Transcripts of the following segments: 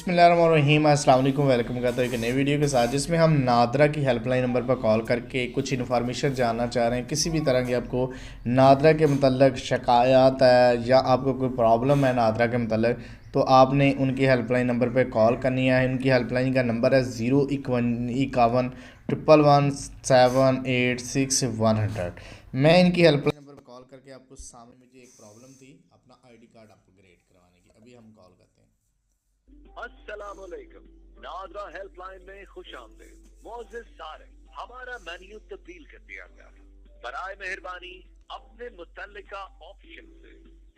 बिस्मिल्लाहिर्रहमानिर्रहीम, अस्सलाम वालेकुम। वेलकम करता हूँ एक नई वीडियो के साथ, जिसमें हम नादरा की हेल्पलाइन नंबर पर कॉल करके कुछ इन्फॉर्मेशन जानना चाह रहे हैं। किसी भी तरह की आपको नादरा के मतलब शिकायत है या आपको कोई प्रॉब्लम है नादरा के मतलब, तो आपने उनकी हेल्पलाइन नंबर पर कॉल करनी है। उनकी हेल्पलाइन का नंबर है 051 111 786 100। मैं इनकी हेल्पलाइन नंबर पर कॉल करके आपको सामने, मुझे एक प्रॉब्लम थी अपना आईडी कार्ड अपग्रेड करवाने की। अभी हम कॉल करते हैं। अस्सलामुअलैकुम। नादरा हेल्पलाइन में खुश आमदीद। मोअज़्ज़िज़ सारे, हमारा मेन्यू तब्दील कर दिया गया है। बराए मेहरबानी अपने मुतल्लिका ऑप्शन से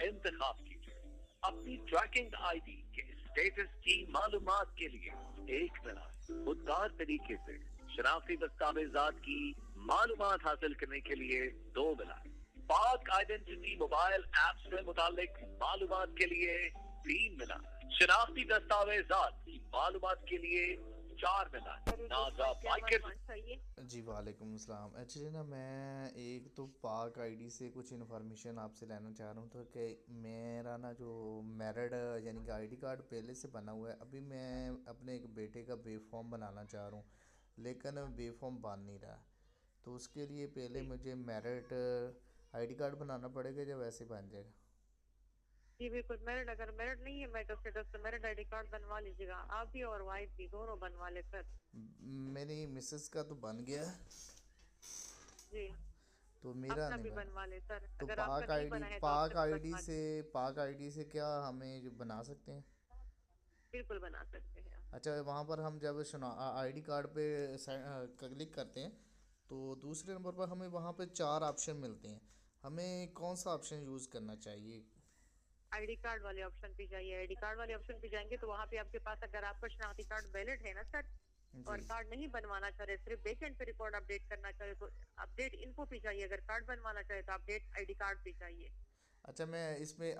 इंतखाब कीजिए। अपनी ट्रैकिंग आईडी के स्टेटस की मालूमात के लिए एक मिनट, खुददार तरीके से शनाख्ती दस्तावेजात की मालूमात हासिल करने के लिए 2 मिनट, पाक आइडेंटिटी मोबाइल ऐप से मुतालिक मालूमात के लिए 3 मिनट, शनाख्ती दस्तावेजात की मालूमात के लिए 4 मिनट। नाजा बाइकर जी वालेकुम अस्सलाम। एक्चुअली ना, मैं एक तो पाक आईडी से कुछ इन्फॉर्मेशन आपसे लेना चाह रहा हूँ। तो कि मेरा ना जो मैरिड यानी कि आईडी कार्ड पहले से बना हुआ है, अभी मैं अपने एक बेटे का बे फॉर्म बनाना चाह रहा हूँ, लेकिन बे फॉर्म बन नहीं रहा। तो उसके लिए पहले मुझे मैरिड आईडी कार्ड बनाना पड़ेगा या वैसे बन जाएगा? जी बिल्कुल। मेरिट, अगर मेरिट नहीं है मेरिट स्टेटस, तो मेरिट आईडी कार्ड बनवा लीजिएगा। आप भी और वाइफ भी दोनों बनवा ले सर। मेरी मिसेस का तो बन गया है, जी, तो मेरा अपना नहीं भी बना। बनवा ले सर। तो अगर आपका नहीं बना है तो आपका भी बनवा ले। पाक आईडी से क्या हमें जो बना सकते हैं? बिल्कुल बना सकते हैं आप। अच्छा, वहाँ पर हम जब आईडी कार्ड पे क्लिक करते हैं, तो दूसरे नंबर पर हमें वहाँ पे 4 ऑप्शन मिलते हैं। हमें कौन सा ऑप्शन यूज़ करना चाहिए? आईडी कार्ड वाले ऑप्शन पे जाइए। आईडी कार्ड वाले ऑप्शन पे जाएंगे तो वहाँ पे आपके पास, अगर आपका शनाख्ती कार्ड वैलिड है ना सर, जी। और कार्ड नहीं बनवाना चाह रहे, सिर्फ बैकएंड पे रिकॉर्ड अपडेट करना चाह रहे, तो अपडेट इन्फो पे जाइए। अगर कार्ड बनवाना चाहे तो अपडेट आईडी कार्ड पे जाइए। अच्छा, मैं इसमें